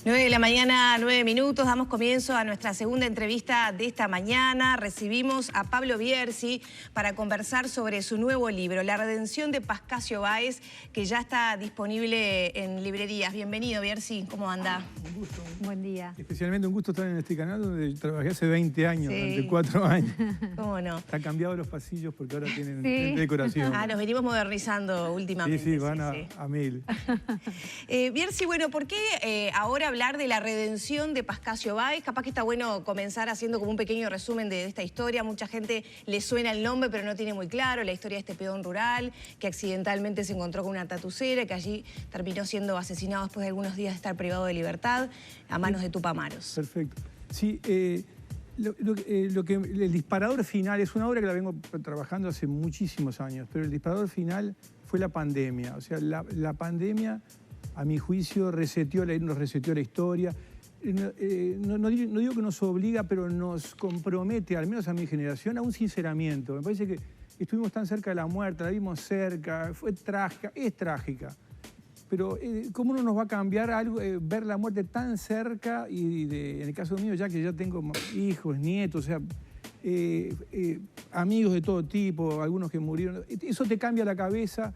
9 de la mañana, 9 minutos, damos comienzo a nuestra segunda entrevista de esta mañana. Recibimos a Pablo Bierzi para conversar sobre su nuevo libro, La redención de Pascasio Báez, que ya está disponible en librerías. Bienvenido, Bierzi, ¿cómo anda? Un gusto. Buen día. Especialmente un gusto estar en este canal donde trabajé hace 20 años, Sí. durante 4 años. ¿Cómo no? Están cambiados los pasillos porque ahora tienen Sí. decoración. Nos venimos modernizando últimamente. Sí, van a 1000. Bierzi, bueno, ¿por qué ahora hablar de la redención de Pascasio Báez? Capaz que está bueno comenzar haciendo como un pequeño resumen de esta historia. Mucha gente le suena el nombre, pero no tiene muy claro la historia de este peón rural que accidentalmente se encontró con una tatucera, que allí terminó siendo asesinado después de algunos días de estar privado de libertad a manos de Tupamaros. Perfecto. Sí, el disparador final es una obra que la vengo trabajando hace muchísimos años, pero el disparador final fue la pandemia. O sea, la pandemia, a mi juicio, nos reseteó la historia. No digo que nos obliga, pero nos compromete, al menos a mi generación, a un sinceramiento. Me parece que estuvimos tan cerca de la muerte, la vimos cerca, fue trágica, es trágica. Pero ¿cómo no nos va a cambiar algo, ver la muerte tan cerca? Y en el caso mío, ya que ya tengo hijos, nietos, o sea, amigos de todo tipo, algunos que murieron, eso te cambia la cabeza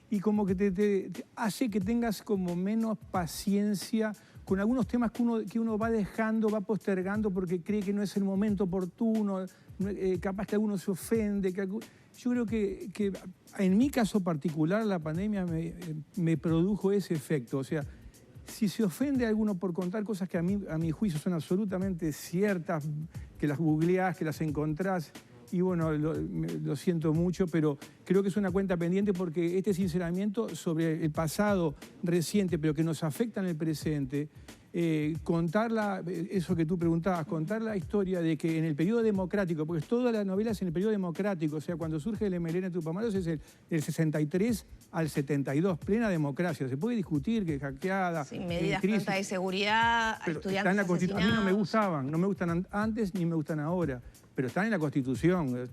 y como que te hace que tengas como menos paciencia con algunos temas que uno va dejando, va postergando porque cree que no es el momento oportuno, capaz que alguno se ofende. Yo creo que en mi caso particular la pandemia me produjo ese efecto. O sea, si se ofende a alguno por contar cosas que a mi juicio son absolutamente ciertas, que las googleás, que las encontrás, y bueno, lo siento mucho, pero creo que es una cuenta pendiente porque este sinceramiento sobre el pasado reciente, pero que nos afecta en el presente, eso que tú preguntabas, contar la historia de que en el periodo democrático, porque todas las novelas en el periodo democrático, o sea, cuando surge el MLN de Tupamaros es el 63 al 72, plena democracia. Se puede discutir que hackeada, Sí, medidas crisis, prontas de seguridad, pero estudiantes está en la Constitución. A mí no me asesinados. no me gustan antes ni me gustan ahora, pero están en la Constitución.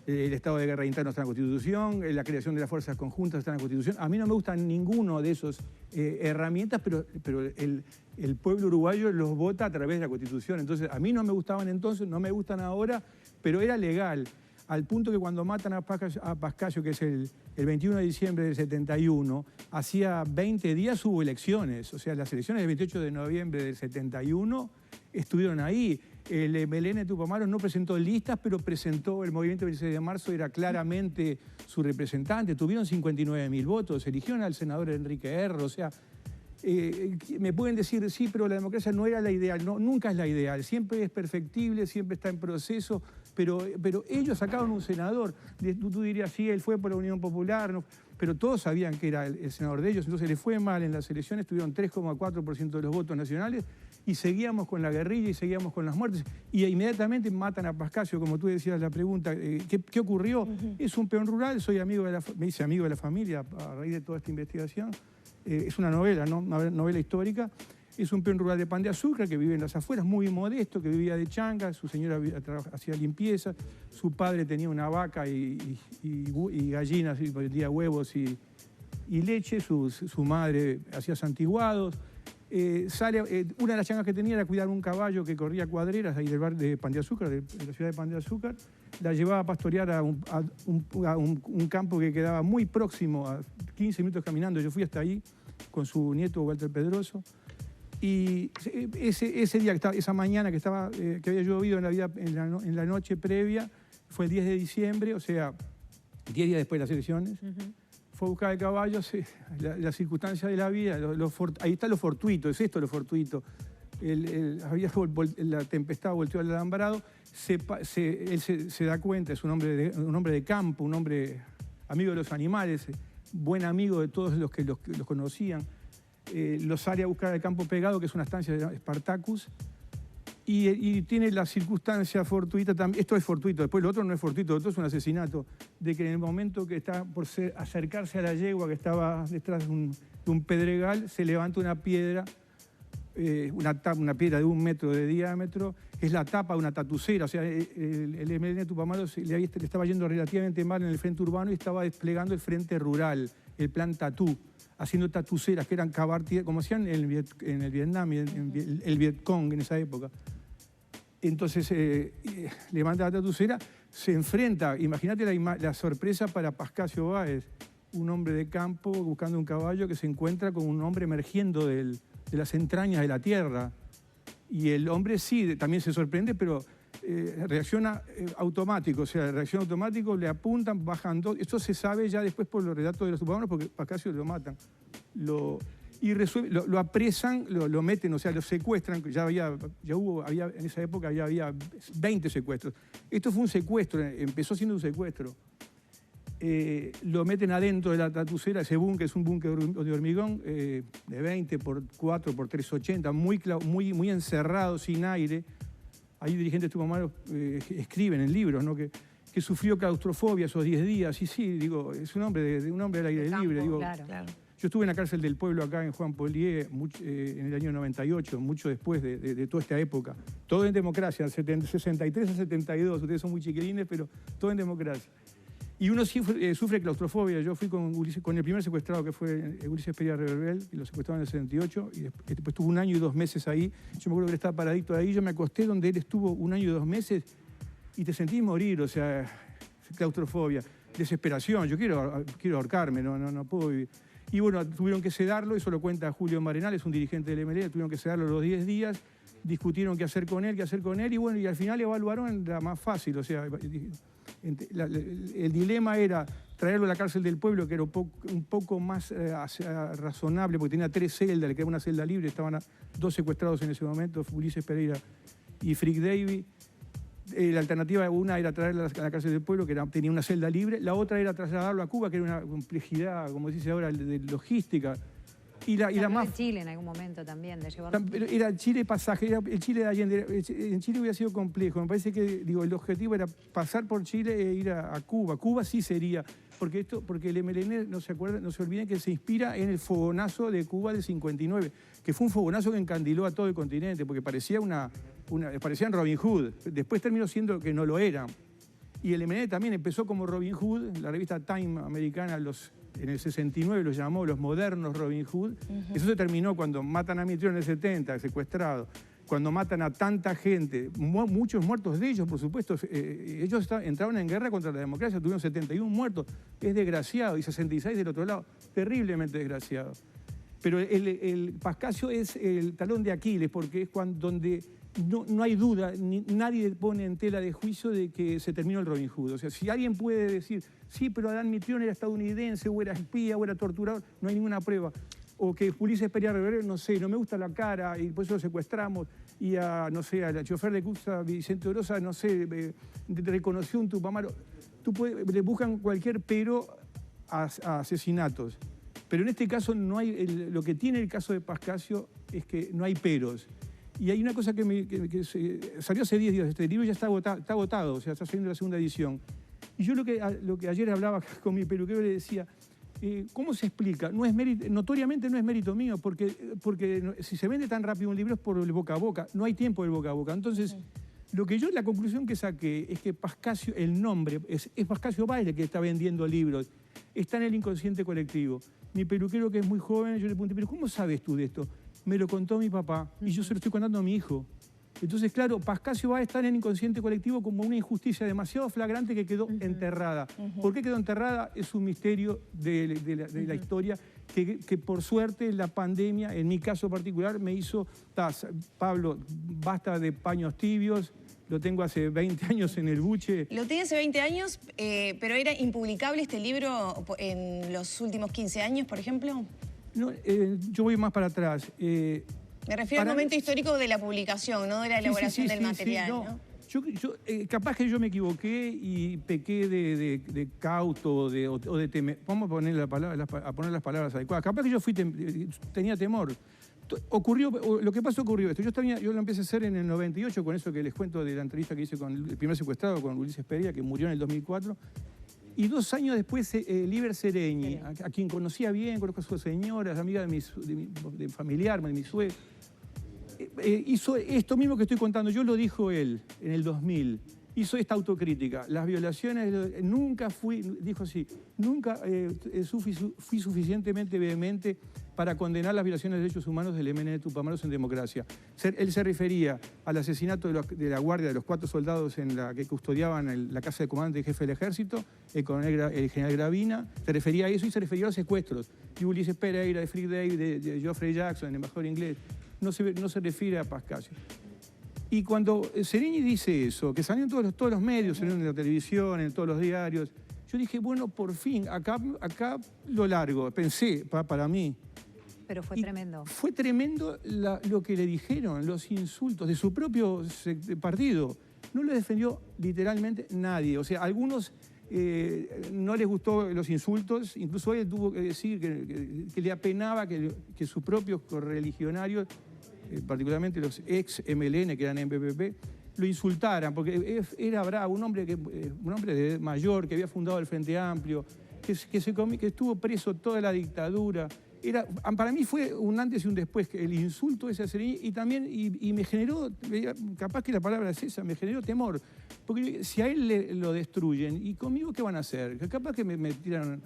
El estado de guerra interno está en la Constitución, la creación de las fuerzas conjuntas está en la Constitución. A mí no me gustan ninguno de esos herramientas, pero el pueblo uruguayo los vota a través de la Constitución. Entonces, a mí no me gustaban entonces, no me gustan ahora, pero era legal. Al punto que cuando matan a Pascasio, que es el 21 de diciembre del 71, hacía 20 días hubo elecciones. O sea, las elecciones del 28 de noviembre del 71 estuvieron ahí. El MLN de Tupamaros no presentó listas, pero presentó el movimiento del 16 de marzo, era claramente su representante. Tuvieron 59.000 votos, eligieron al senador Enrique Erro. O sea, me pueden decir, sí, pero la democracia no era la ideal. No, nunca es la ideal. Siempre es perfectible, siempre está en proceso. Pero ellos sacaron un senador. Tú dirías, sí, él fue por la Unión Popular, no, pero todos sabían que era el senador de ellos. Entonces les fue mal en las elecciones, tuvieron 3,4% de los votos nacionales y seguíamos con la guerrilla y seguíamos con las muertes. Y inmediatamente matan a Pascasio, como tú decías la pregunta. ¿Qué ocurrió? Es un peón rural, me hice amigo de la familia a raíz de toda esta investigación. Es una novela, ¿no? Una novela histórica. Es un peón rural de Pan de Azúcar que vive en las afueras, muy modesto, que vivía de changa, su señora hacía limpieza, su padre tenía una vaca y gallinas, y vendía huevos y leche, su madre hacía santiguados. Una de las changas que tenía era cuidar un caballo que corría cuadreras ahí del bar de Pan de Azúcar, de la ciudad de Pan de Azúcar. La llevaba a pastorear a un campo que quedaba muy próximo, a 15 minutos caminando. Yo fui hasta ahí con su nieto Walter Pedroso. Y ese día, esa mañana que había llovido en la noche previa, fue el 10 de diciembre, o sea, 10 días después de las elecciones. Fue a buscar el caballo, la circunstancia de la vida, ahí está lo fortuito, es esto lo fortuito. La tempestad volteó al alambrado, él se da cuenta, es un hombre de campo, un hombre amigo de los animales, buen amigo de todos los que los conocían. Los sale a buscar al campo pegado, que es una estancia de Spartacus, y tiene la circunstancia fortuita también. Esto es fortuito, después lo otro no es fortuito, lo otro es un asesinato, de que en el momento que está por acercarse a la yegua que estaba detrás de un pedregal, se levanta una piedra una piedra de 1 metro de diámetro, es la tapa de una tatucera. O sea, el MLN Tupamaro le estaba yendo relativamente mal en el frente urbano y estaba desplegando el frente rural, el plan tatú, haciendo tatuceras que eran cabartier, como hacían en el Vietnam, el Vietcong en esa época. Entonces levanta la tatucera, se enfrenta, imagínate la sorpresa para Pascasio Báez, un hombre de campo buscando un caballo que se encuentra con un hombre emergiendo de las entrañas de la tierra. Y el hombre sí, también se sorprende, pero reacciona automático, o sea, reacciona automático, le apuntan, bajan. Esto se sabe ya después por los relatos de los Tupamaros, porque Pascasio lo matan. Lo apresan, lo meten, o sea, lo secuestran. En esa época ya había 20 secuestros. Esto fue un secuestro, empezó siendo un secuestro. Lo meten adentro de la tatucera, ese búnker es un búnker de hormigón de 20 por 4 por 380, muy encerrado, sin aire. Hay dirigentes tupamaros escriben en libros, ¿no? que sufrió claustrofobia esos 10 días. Y sí, digo, es un hombre del aire libre. Digo, claro. Yo estuve en la cárcel del pueblo acá en Juan Polié en el año 98, mucho después de toda esta época. Todo en democracia, 63 a 72, ustedes son muy chiquilines, pero todo en democracia. Y uno sí sufre claustrofobia. Yo fui con el primer secuestrado, que fue Ulises Peria Reverbel, que lo secuestraron en el 78, y después estuvo 1 año y 2 meses ahí. Yo me acuerdo que él estaba paradito ahí, yo me acosté donde él estuvo 1 año y 2 meses, y te sentís morir, o sea, claustrofobia, desesperación. Yo quiero ahorcarme, no puedo vivir. Y bueno, tuvieron que sedarlo, eso lo cuenta Julio Marenal, es un dirigente del MLN, tuvieron que sedarlo los 10 días, discutieron qué hacer con él, y bueno, y al final evaluaron la más fácil, o sea, el dilema era traerlo a la cárcel del pueblo, que era un poco más razonable, porque tenía 3 celdas, le quedaba una celda libre, estaban 2 secuestrados en ese momento, Ulises Pereira y Frick Davy. La alternativa, una era traerlo a la cárcel del pueblo, que tenía una celda libre, la otra era trasladarlo a Cuba, que era una complejidad, como se dice ahora, de logística. Y la más... en Chile en algún momento también, de llevarlo. Era Chile pasaje, el Chile de Allende. En Chile hubiera sido complejo. Me parece que el objetivo era pasar por Chile e ir a Cuba. Cuba sí sería, porque el MLN, no se olviden que se inspira en el fogonazo de Cuba del 59, que fue un fogonazo que encandiló a todo el continente, porque parecían Robin Hood. Después terminó siendo que no lo eran. Y el MLN también empezó como Robin Hood, la revista Time americana en el 69 los llamó los modernos Robin Hood. Eso se terminó cuando matan a Mitrione en el 70, secuestrado. Cuando matan a tanta gente, muchos muertos de ellos, por supuesto. Ellos entraron en guerra contra la democracia, tuvieron 71 muertos. Es desgraciado. Y 66 del otro lado, terriblemente desgraciado. Pero el Pascasio es el talón de Aquiles, porque es donde no hay duda, nadie pone en tela de juicio de que se terminó el Robin Hood. O sea, si alguien puede decir, sí, pero Adán Mitrione era estadounidense, o era espía, o era torturador, no hay ninguna prueba. O que Ulises Peria Reverbel, no sé, no me gusta la cara y por eso lo secuestramos. Y al chofer de Cuxa, Vicente Orosa, no sé, reconoció un Tupamaro. Le buscan cualquier pero a asesinatos. Pero en este caso no hay, lo que tiene el caso de Pascasio es que no hay peros. Y hay una cosa que salió hace 10 días, este libro ya está agotado, o sea, está saliendo la 2ª edición. Y yo lo que ayer hablaba con mi peluquero le decía, ¿cómo se explica? Notoriamente no es mérito mío, porque si se vende tan rápido un libro es por el boca a boca, no hay tiempo del boca a boca. Entonces, la conclusión que saqué es que Pascasio, el nombre, es Pascasio Báez el que está vendiendo libros, está en el inconsciente colectivo. Mi peluquero, que es muy joven, yo le pregunté, ¿pero cómo sabes tú de esto? Me lo contó mi papá y yo se lo estoy contando a mi hijo. Entonces, claro, Pascasio va a estar en el inconsciente colectivo como una injusticia demasiado flagrante que quedó enterrada. ¿Por qué quedó enterrada? Es un misterio de la historia que por suerte la pandemia, en mi caso particular, me hizo... Pablo, basta de paños tibios, lo tengo hace 20 años en el buche. Lo tenía hace 20 años, pero ¿era impublicable este libro en los últimos 15 años, por ejemplo? No, yo voy más para atrás. Me refiero al momento histórico de la publicación, no de la elaboración del material. ¿No? Capaz que yo me equivoqué y pequé de cauto o de temer. Vamos a poner las palabras adecuadas. Capaz que yo tenía temor. Lo que pasó ocurrió esto. Yo lo empecé a hacer en el 98 con eso que les cuento de la entrevista que hice con el primer secuestrado, con Ulises Peria, que murió en el 2004. Y 2 años después, Liber Sereñi, a quien conocía bien, conozco a sus señoras, amiga de familiar, de mi suegro. hizo esto mismo que estoy contando, yo lo dijo él en el 2000. Hizo esta autocrítica. Las violaciones, nunca fui, dijo así, nunca fui suficientemente vehemente para condenar las violaciones de derechos humanos del MN Tupamaros en democracia. Él se refería al asesinato de la guardia de los 4 soldados que custodiaban la casa de comandante y jefe del ejército, el general Gravina, se refería a eso y se refería a los secuestros. De Ulises Pereira, de Frick David, de Geoffrey Jackson, el embajador inglés. No se refiere a Pascasio. Y cuando Seregni dice eso, que salió en todos los medios, salió en la televisión, en todos los diarios, yo dije, bueno, por fin, acá lo largo, pensé, para mí. Pero fue tremendo. Fue tremendo lo que le dijeron, los insultos de su propio partido. No lo defendió literalmente nadie. O sea, a algunos no les gustó los insultos, incluso él tuvo que decir que le apenaba que sus propios correligionarios, particularmente los ex-MLN que eran MPP, lo insultaran, porque era bravo, un hombre mayor que había fundado el Frente Amplio, que estuvo preso toda la dictadura. Para mí fue un antes y un después, el insulto ese a Seregni, y también y me generó, capaz que la palabra es esa, me generó temor, porque si a él lo destruyen, ¿y conmigo qué van a hacer? Capaz que me tiran...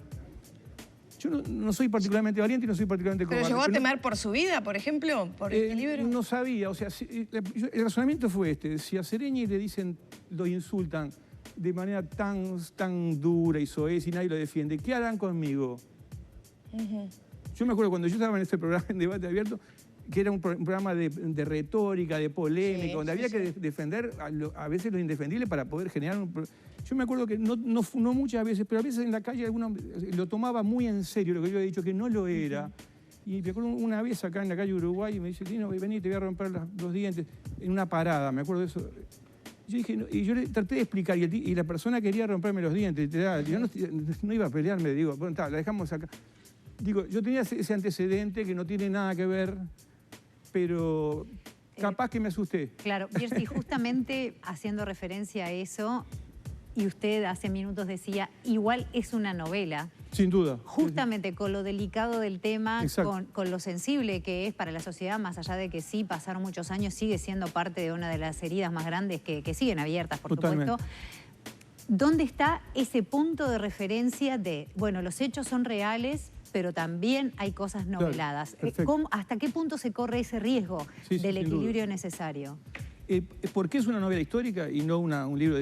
Yo no soy particularmente valiente y no soy particularmente cobarde. ¿Pero llegó a temer por su vida, por ejemplo, por este libro? No sabía, o sea, el razonamiento fue este. Si a Seregni le dicen, lo insultan de manera tan dura y soez y nadie lo defiende, ¿qué harán conmigo? Yo me acuerdo cuando yo estaba en este programa en Debate Abierto, que era un programa de retórica, de polémica, donde había que defender a veces lo indefendible para poder generar un... Yo me acuerdo que no muchas veces, pero a veces en la calle alguno lo tomaba muy en serio lo que yo había dicho, que no lo era. Y me acuerdo una vez acá en la calle Uruguay y me dice, Lino, vení, te voy a romper los dientes. En una parada, me acuerdo de eso. Yo dije, y yo le traté de explicar, y la persona quería romperme los dientes, literal. Yo no iba a pelearme, digo, bueno, la dejamos acá. Digo, yo tenía ese antecedente que no tiene nada que ver, pero capaz que me asusté. Claro, Piercy, justamente haciendo referencia a eso, y usted hace minutos decía, igual es una novela. Sin duda. Justamente con lo delicado del tema, Exacto. con lo sensible que es para la sociedad, más allá de que sí pasaron muchos años, sigue siendo parte de una de las heridas más grandes que siguen abiertas, por Totalmente. supuesto. ¿Dónde está ese punto de referencia de, bueno, los hechos son reales, pero también hay cosas noveladas? Claro, ¿Hasta qué punto se corre ese riesgo del equilibrio necesario? ¿Por qué es una novela histórica y no un libro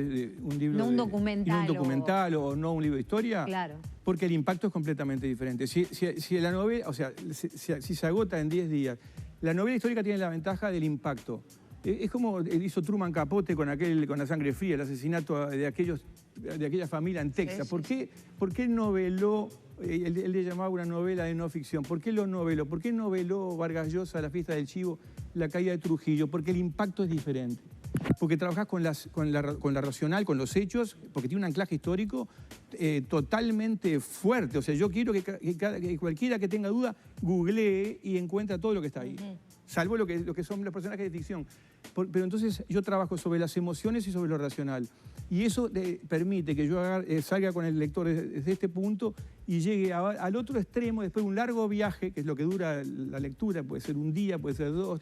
no un documental, un documental o no un libro de historia? Claro. Porque el impacto es completamente diferente. Si la novela, o sea, si se agota en 10 días, la novela histórica tiene la ventaja del impacto. Es como hizo Truman Capote con La Sangre Fría, el asesinato de aquella familia en Texas. Sí. ¿Por qué noveló? Él le llamaba una novela de no ficción. ¿Por qué lo noveló? ¿Por qué noveló Vargas Llosa, La Fiesta del Chivo, La Caída de Trujillo? Porque el impacto es diferente. Porque trabajás con la racional, con los hechos, porque tiene un anclaje histórico totalmente fuerte. O sea, yo quiero que cualquiera que tenga duda googlee y encuentre todo lo que está ahí. Salvo lo que son los personajes de ficción. Pero entonces yo trabajo sobre las emociones y sobre lo racional. Y eso permite que yo salga con el lector desde este punto y llegue al otro extremo, después de un largo viaje, que es lo que dura la lectura, puede ser un día, puede ser 2,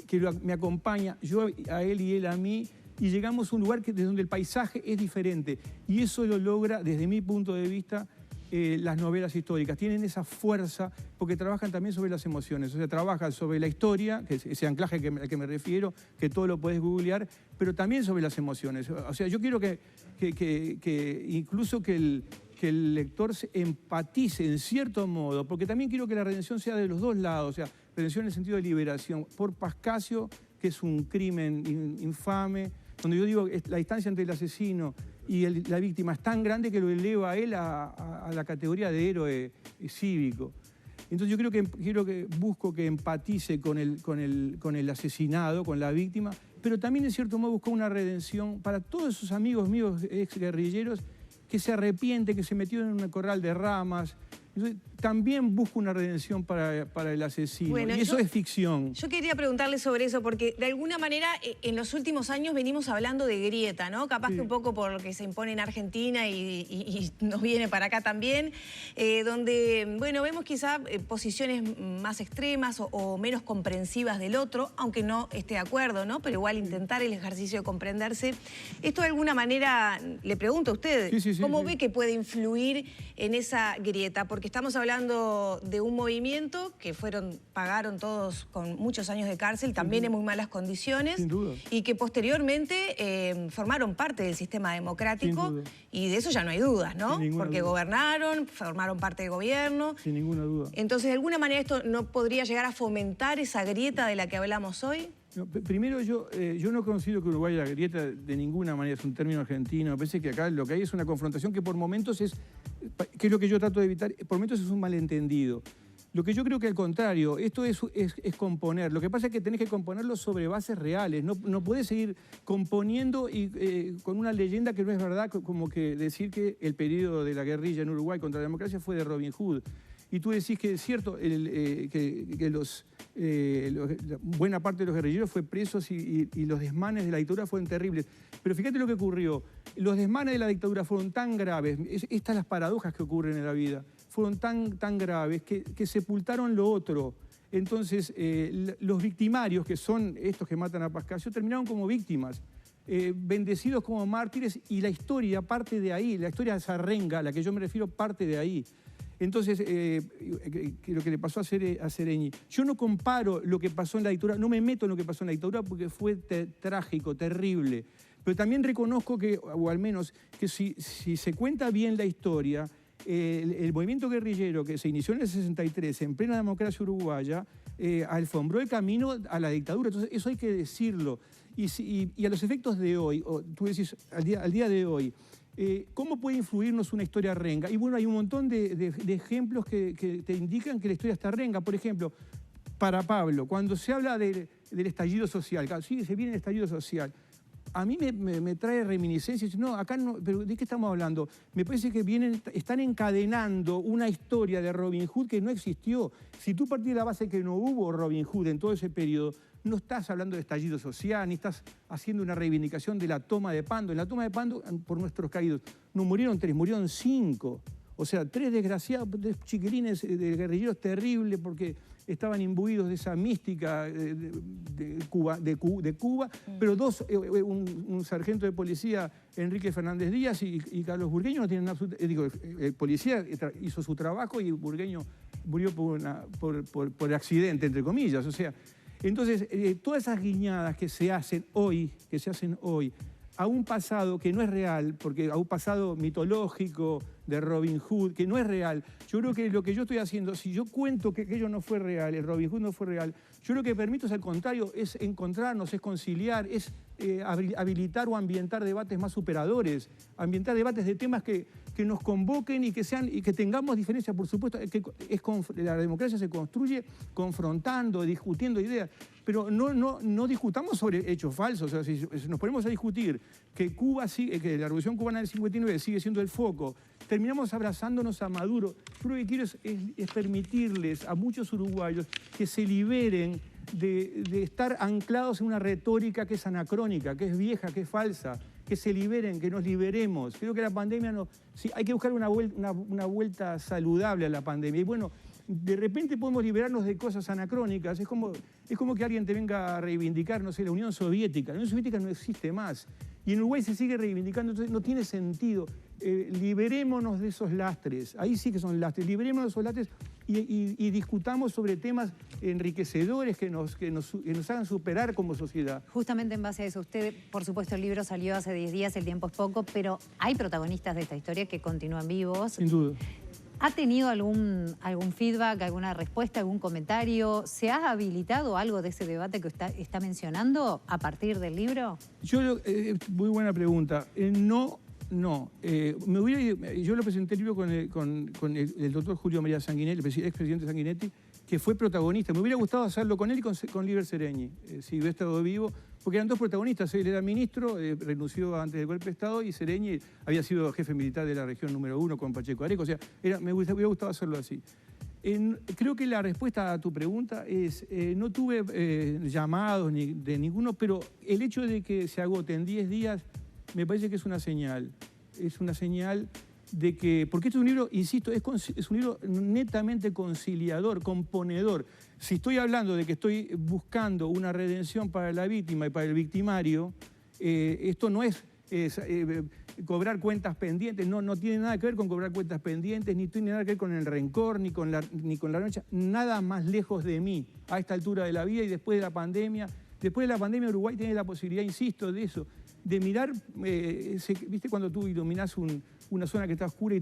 que me acompaña, yo a él y él a mí, y llegamos a un lugar desde donde el paisaje es diferente. Y eso lo logra, desde mi punto de vista, las novelas históricas. Tienen esa fuerza porque trabajan también sobre las emociones. O sea, trabajan sobre la historia, que es ese anclaje al que me refiero, que todo lo puedes googlear, pero también sobre las emociones. O sea, yo quiero que incluso que el lector se empatice en cierto modo, porque también quiero que la redención sea de los dos lados, o sea, redención en el sentido de liberación. Por Pascasio, que es un crimen infame, donde yo digo la distancia entre el asesino y la víctima es tan grande que lo eleva a él a la categoría de héroe cívico. Entonces yo busco que empatice con el asesinado, con la víctima, pero también en cierto modo busco una redención para todos esos amigos míos exguerrilleros que se arrepienten, que se metieron en un corral de ramas, Entonces, también busco una redención para el asesino. Bueno, y eso es ficción. Yo quería preguntarle sobre eso, porque de alguna manera en los últimos años venimos hablando de grieta, ¿no? Capaz que un poco por lo que se impone en Argentina y nos viene para acá también, donde, bueno, vemos quizá posiciones más extremas o menos comprensivas del otro, aunque no esté de acuerdo, ¿no? Pero igual intentar el ejercicio de comprenderse. Esto de alguna manera, le pregunto a usted, ¿cómo ve que puede influir en esa grieta? Porque estamos hablando de un movimiento que pagaron todos con muchos años de cárcel, también en muy malas condiciones, Sin duda. y que posteriormente formaron parte del sistema democrático, y de eso ya no hay dudas, ¿no? Porque gobernaron, formaron parte del gobierno. Sin ninguna duda. Entonces, ¿de alguna manera esto no podría llegar a fomentar esa grieta de la que hablamos hoy? No, primero, yo no considero que Uruguay la grieta de ninguna manera, es un término argentino. Me parece que acá lo que hay es una confrontación que por momentos que es lo que yo trato de evitar, por momentos es un malentendido. Lo que yo creo que al contrario, esto es componer. Lo que pasa es que tenés que componerlo sobre bases reales. No podés seguir componiendo con una leyenda que no es verdad, como que decir que el periodo de la guerrilla en Uruguay contra la democracia fue de Robin Hood. Y tú decís que es cierto que buena parte de los guerrilleros fue presos y los desmanes de la dictadura fueron terribles. Pero fíjate lo que ocurrió. Los desmanes de la dictadura fueron tan graves, estas las paradojas que ocurren en la vida, fueron tan graves que sepultaron lo otro. Entonces, los victimarios, que son estos que matan a Pascasio, terminaron como víctimas. Bendecidos como mártires, y la historia parte de ahí, la historia de Zarrenga, a la que yo me refiero, parte de ahí. Entonces, lo que le pasó a Sereñi. Yo no comparo lo que pasó en la dictadura, no me meto en lo que pasó en la dictadura porque fue trágico, terrible. Pero también reconozco que, o al menos, que si se cuenta bien la historia, el movimiento guerrillero que se inició en el 63, en plena democracia uruguaya, alfombró el camino a la dictadura. Entonces, eso hay que decirlo. Y a los efectos de hoy, tú decís, al día de hoy, ¿cómo puede influirnos una historia renga? Y bueno, hay un montón de ejemplos que te indican que la historia está renga. Por ejemplo, para Pablo, cuando se habla del estallido social, sí, se viene el estallido social, a mí me trae reminiscencias. No, acá no, pero ¿de qué estamos hablando? Me parece que están encadenando una historia de Robin Hood que no existió. Si tú partís de la base que no hubo Robin Hood en todo ese periodo, no estás hablando de estallido social, ni estás haciendo una reivindicación de la toma de Pando. En la toma de Pando, por nuestros caídos, no murieron 3, murieron 5. O sea, 3 desgraciados, 3 chiquilines de guerrilleros terribles porque estaban imbuidos de esa mística de Cuba, pero 2, un sargento de policía, Enrique Fernández Díaz, y Carlos Burgueño, no tienen absolutamente... el policía hizo su trabajo y Burgueño murió por accidente, entre comillas. O sea, entonces, todas esas guiñadas que se hacen hoy, a un pasado que no es real, porque a un pasado mitológico de Robin Hood, que no es real. Yo creo que lo que yo estoy haciendo, si yo cuento que aquello no fue real, el Robin Hood no fue real, yo lo que permito es al contrario, es encontrarnos, es conciliar, es habilitar o ambientar debates más superadores, ambientar debates de temas que nos convoquen y que tengamos diferencias, por supuesto. La democracia se construye confrontando, discutiendo ideas, pero no discutamos sobre hechos falsos. O sea, si nos ponemos a discutir que que la Revolución Cubana del 59 sigue siendo el foco, terminamos abrazándonos a Maduro. Yo lo que quiero es permitirles a muchos uruguayos que se liberen de estar anclados en una retórica que es anacrónica, que es vieja, que es falsa, que se liberen, que nos liberemos. Creo que la pandemia sí, hay que buscar una vuelta saludable a la pandemia. Y bueno, de repente podemos liberarnos de cosas anacrónicas. Es como que alguien te venga a reivindicar, no sé, la Unión Soviética. La Unión Soviética no existe más. Y en Uruguay se sigue reivindicando, entonces no tiene sentido. Liberémonos de esos lastres, ahí sí que son lastres, liberémonos de esos lastres y discutamos sobre temas enriquecedores que nos hagan superar como sociedad. Justamente en base a eso, usted, por supuesto, el libro salió hace 10 días, el tiempo es poco, pero hay protagonistas de esta historia que continúan vivos. Sin duda. ¿Ha tenido algún feedback, alguna respuesta, algún comentario? ¿Se ha habilitado algo de ese debate que usted está mencionando a partir del libro? Muy buena pregunta. No. Yo lo presenté el libro con el doctor Julio María Sanguinetti, el expresidente Sanguinetti, que fue protagonista. Me hubiera gustado hacerlo con él y con Líber Sereñi. Si hubiera estado vivo, porque eran dos protagonistas. Él era ministro, renunció antes del golpe de Estado, y Sereñi había sido jefe militar de la región número 1 con Pacheco Areco. O sea, me hubiera gustado hacerlo así. Creo que la respuesta a tu pregunta es, no tuve llamados ni de ninguno, pero el hecho de que se agote en 10 días me parece que es una señal. Es una señal de que, porque este es un libro, insisto, es un libro netamente conciliador, componedor. Si estoy hablando de que estoy buscando una redención para la víctima y para el victimario, esto no es cobrar cuentas pendientes, no tiene nada que ver con cobrar cuentas pendientes, ni tiene nada que ver con el rencor, ni con la revancha, nada más lejos de mí a esta altura de la vida y después de la pandemia. Después de la pandemia Uruguay tiene la posibilidad, insisto, de eso, de mirar, ¿viste cuando tú iluminás una zona que está oscura y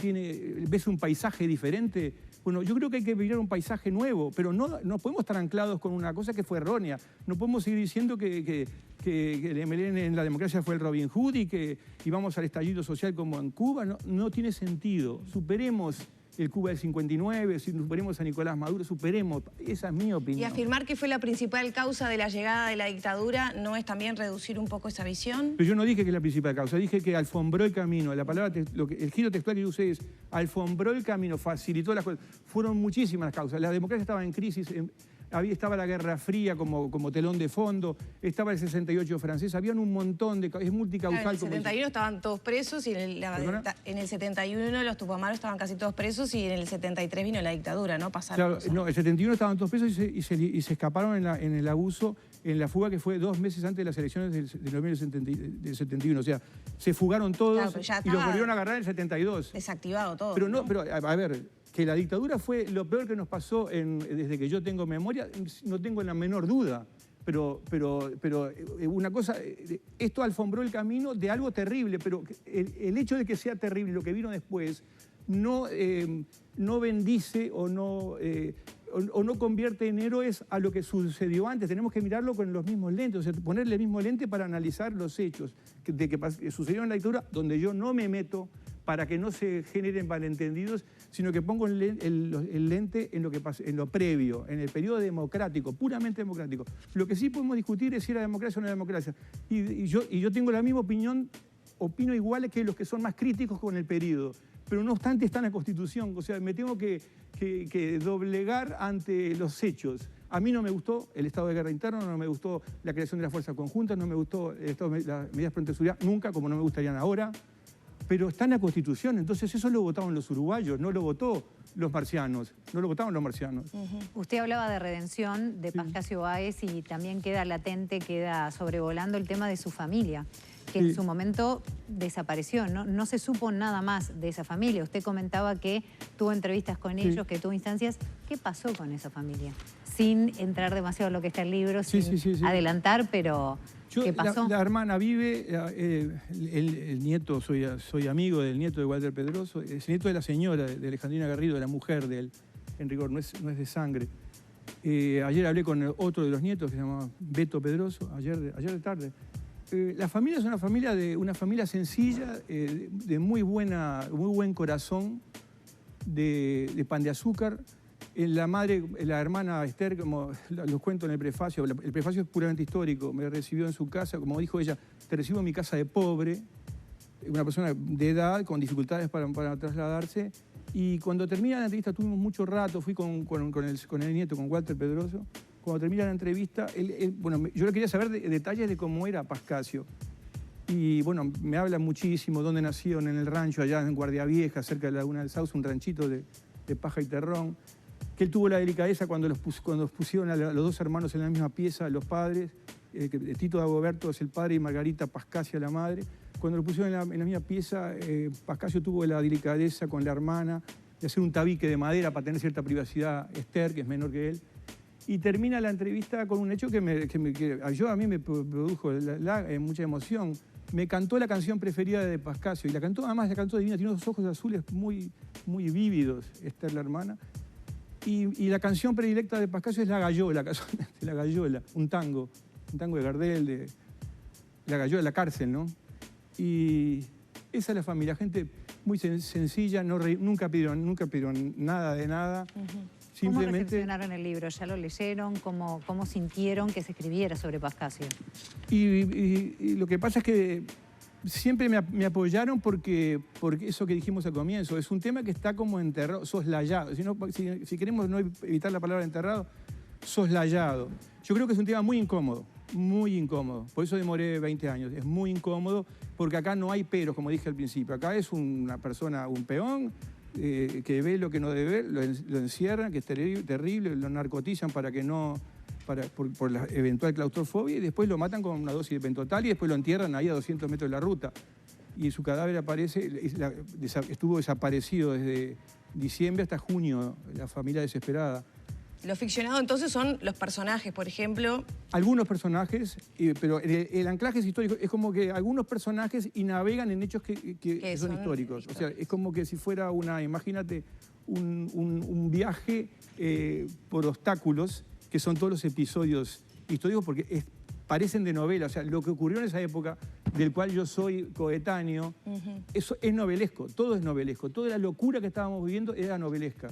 ves un paisaje diferente? Bueno, yo creo que hay que mirar un paisaje nuevo, pero no podemos estar anclados con una cosa que fue errónea. No podemos seguir diciendo que el MLN en la democracia fue el Robin Hood y vamos al estallido social como en Cuba. No tiene sentido. Superemos el Cuba del 59, superemos a Nicolás Maduro, superemos. Esa es mi opinión. Y afirmar que fue la principal causa de la llegada de la dictadura, ¿no es también reducir un poco esa visión? Pero yo no dije que es la principal causa, dije que alfombró el camino. La palabra, el giro textual que yo usé es alfombró el camino, facilitó las cosas. Fueron muchísimas las causas. La democracia estaba en crisis. Estaba la Guerra Fría como telón de fondo, estaba el 68 francés, habían un montón de... Es multicausal. Claro, en el 71 estaban todos presos y en el 71 los Tupamaros estaban casi todos presos y en el 73 vino la dictadura, ¿no? Pasaron claro, no, el 71 estaban todos presos y se escaparon en el abuso, en la fuga que fue 2 meses antes de las elecciones de noviembre del 71. O sea, se fugaron todos y los volvieron a agarrar en el 72. Desactivado todo. Pero a ver... Que la dictadura fue lo peor que nos pasó desde que yo tengo memoria, no tengo la menor duda. Pero una cosa, esto alfombró el camino de algo terrible, pero el hecho de que sea terrible, lo que vino después, no bendice o no convierte en héroes a lo que sucedió antes. Tenemos que mirarlo con los mismos lentes, o sea, ponerle el mismo lente para analizar los hechos que sucedieron en la dictadura, donde yo no me meto para que no se generen malentendidos, sino que pongo el lente en lo previo, en el periodo democrático, puramente democrático. Lo que sí podemos discutir es si era democracia o no democracia. Y yo tengo la misma opinión, opino igual que los que son más críticos con el periodo. Pero no obstante está en la Constitución, o sea, me tengo que doblegar ante los hechos. A mí no me gustó el estado de guerra interno, no me gustó la creación de las fuerzas conjuntas, no me gustó las medidas de seguridad, nunca, como no me gustarían ahora. Pero está en la Constitución, entonces eso lo votaron los uruguayos, no lo votó los marcianos, no lo votaron los marcianos. Usted hablaba de redención de Pascasio Báez y también queda latente, queda sobrevolando el tema de su familia, que en su momento desapareció, no se supo nada más de esa familia. Usted comentaba que tuvo entrevistas con ellos, que tuvo instancias. ¿Qué pasó con esa familia? Sin entrar demasiado en lo que está el libro, sin adelantar, pero... ¿Qué pasó? La hermana vive, el nieto, soy amigo del nieto de Walter Pedroso, es el nieto de la señora, de Alejandrina Garrido, de la mujer de él, en rigor, no es de sangre. Ayer hablé con otro de los nietos que se llama Beto Pedroso, ayer de tarde. La familia es una familia sencilla, de muy buen corazón, de pan de azúcar. La hermana Esther, como lo cuento en el prefacio es puramente histórico, me recibió en su casa, como dijo ella, te recibo en mi casa de pobre, una persona de edad, con dificultades para trasladarse, y cuando termina la entrevista, tuvimos mucho rato, fui con el nieto, con Walter Pedroso, cuando termina la entrevista, bueno, yo le quería saber detalles de cómo era Pascasio, y bueno, me habla muchísimo, dónde nacieron, en el rancho, allá en Guardia Vieja, cerca de la Laguna del Sauce, un ranchito de paja y terrón, que él tuvo la delicadeza cuando los pusieron a los dos hermanos en la misma pieza, los padres, Tito Dagoberto es el padre y Margarita Pascasio la madre. Cuando lo pusieron en la misma pieza, Pascasio tuvo la delicadeza con la hermana de hacer un tabique de madera para tener cierta privacidad, Esther, que es menor que él. Y termina la entrevista con un hecho que a mí me produjo mucha emoción. Me cantó la canción preferida de Pascasio, y además la cantó divina, tiene unos ojos azules muy, muy vívidos, Esther la hermana. Y la canción predilecta de Pascasio es La Gallola, casualmente, La Gallola, un tango de Gardel, de La Gallola, la cárcel, ¿no? Y esa es la familia, gente muy sencilla, nunca pidieron nada de nada. ¿Cómo recepcionaron el libro? ¿Ya lo leyeron? ¿Cómo sintieron que se escribiera sobre Pascasio? Y lo que pasa es que siempre me apoyaron porque eso que dijimos al comienzo, es un tema que está como enterrado, soslayado. Si queremos no evitar la palabra enterrado, soslayado. Yo creo que es un tema muy incómodo, muy incómodo. Por eso demoré 20 años. Es muy incómodo porque acá no hay peros, como dije al principio. Acá es una persona, un peón, que ve lo que no debe ver, lo encierran, que es terrible, lo narcotizan para que no... por la eventual claustrofobia, y después lo matan con una dosis de pentotal y después lo entierran ahí a 200 metros de la ruta. Y su cadáver estuvo desaparecido desde diciembre hasta junio, la familia desesperada. Lo ficcionado entonces son los personajes, por ejemplo. Algunos personajes, pero el anclaje es histórico. Es como que algunos personajes y navegan en hechos que son históricos. O sea, es como que si fuera imagínate, un viaje por obstáculos, que son todos los episodios históricos, porque parecen de novela. O sea, lo que ocurrió en esa época, del cual yo soy coetáneo, eso es novelesco, todo es novelesco. Toda la locura que estábamos viviendo era novelesca.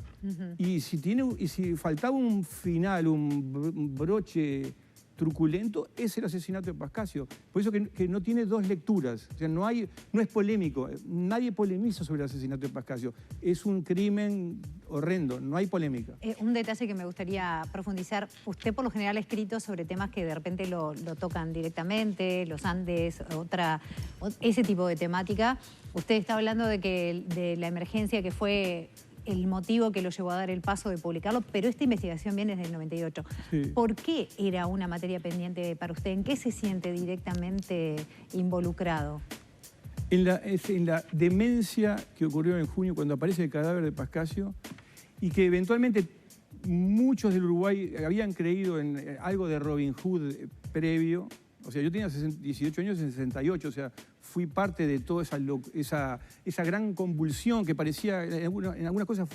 Y si faltaba un final, un broche truculento, es el asesinato de Pascasio. Por eso que no tiene dos lecturas. O sea, no es polémico. Nadie polemiza sobre el asesinato de Pascasio. Es un crimen horrendo, no hay polémica. Un detalle que me gustaría profundizar. Usted por lo general ha escrito sobre temas que de repente lo tocan directamente, los Andes, ese tipo de temática. Usted está hablando de la emergencia que fue el motivo que lo llevó a dar el paso de publicarlo, pero esta investigación viene desde el 98. Sí. ¿Por qué era una materia pendiente para usted? ¿En qué se siente directamente involucrado? En la demencia que ocurrió en junio cuando aparece el cadáver de Pascasio y que eventualmente muchos del Uruguay habían creído en algo de Robin Hood previo. O sea, yo tenía 18 años en 68, o sea, fui parte de toda esa gran convulsión que parecía, en algunas cosas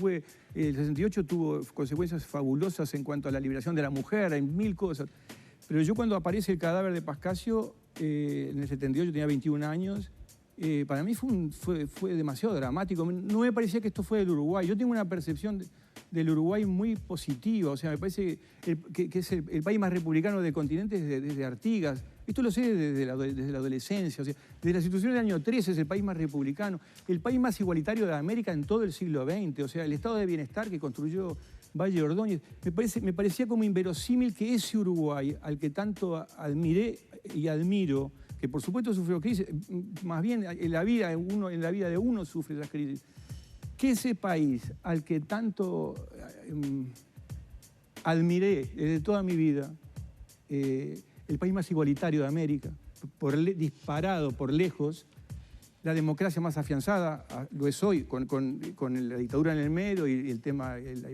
el 68 tuvo consecuencias fabulosas en cuanto a la liberación de la mujer, en 1000 cosas. Pero yo cuando aparece el cadáver de Pascasio, en el 78 tenía 21 años, para mí fue demasiado dramático. No me parecía que esto fue del Uruguay. Yo tengo una percepción del Uruguay muy positiva. O sea, me parece que es el país más republicano del continente desde Artigas. Esto lo sé desde la adolescencia. O sea, desde la Constitución del año 13 es el país más republicano, el país más igualitario de América en todo el siglo XX. O sea, el estado de bienestar que construyó Valle Ordóñez. Me parecía como inverosímil que ese Uruguay, al que tanto admiré y admiro, que por supuesto sufrió crisis, más bien en la vida de uno sufre las crisis, que ese país al que tanto admiré desde toda mi vida, el país más igualitario de América, disparado por lejos, la democracia más afianzada, lo es hoy, con la dictadura en el medio y el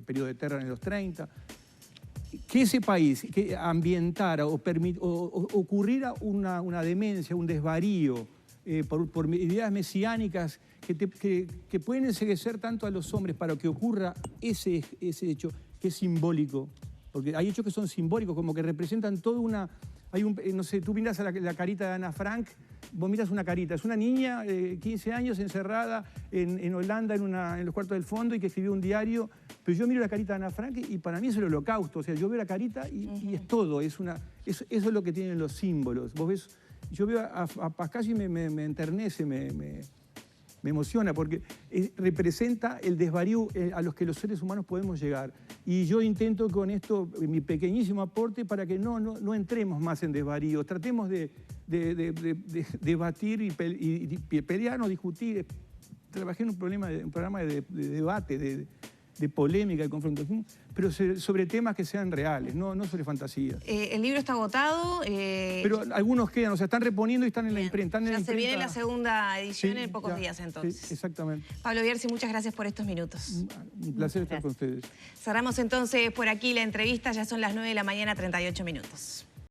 periodo de Terra en los 30, que ese país que ambientara o ocurriera una demencia, un desvarío por ideas mesiánicas que pueden enceguecer tanto a los hombres para que ocurra ese hecho que es simbólico, porque hay hechos que son simbólicos, como que representan toda una... no sé, tú miras a la carita de Ana Frank, vos miras una carita, es una niña de 15 años encerrada en Holanda en los cuartos del fondo y que escribió un diario, pero yo miro la carita de Ana Frank y para mí es el holocausto. O sea, yo veo la carita y es todo, eso es lo que tienen los símbolos. Vos ves, yo veo a Pascasio y me enternece, me emociona, porque representa el desvarío a los que los seres humanos podemos llegar. Y yo intento con esto, mi pequeñísimo aporte, para que no entremos más en desvaríos. Tratemos de debatir y pelear, no discutir. Trabajé en un programa de debate, de polémica, de confrontación, pero sobre temas que sean reales, no sobre fantasías. El libro está agotado. Pero algunos quedan, o sea, están reponiendo y están en la imprenta. Ya se viene la segunda edición en pocos días, entonces. Sí, exactamente. Pablo Bierzi, muchas gracias por estos minutos. Un placer estar con ustedes. Cerramos entonces por aquí la entrevista, ya son las 9 de la mañana, 38 minutos.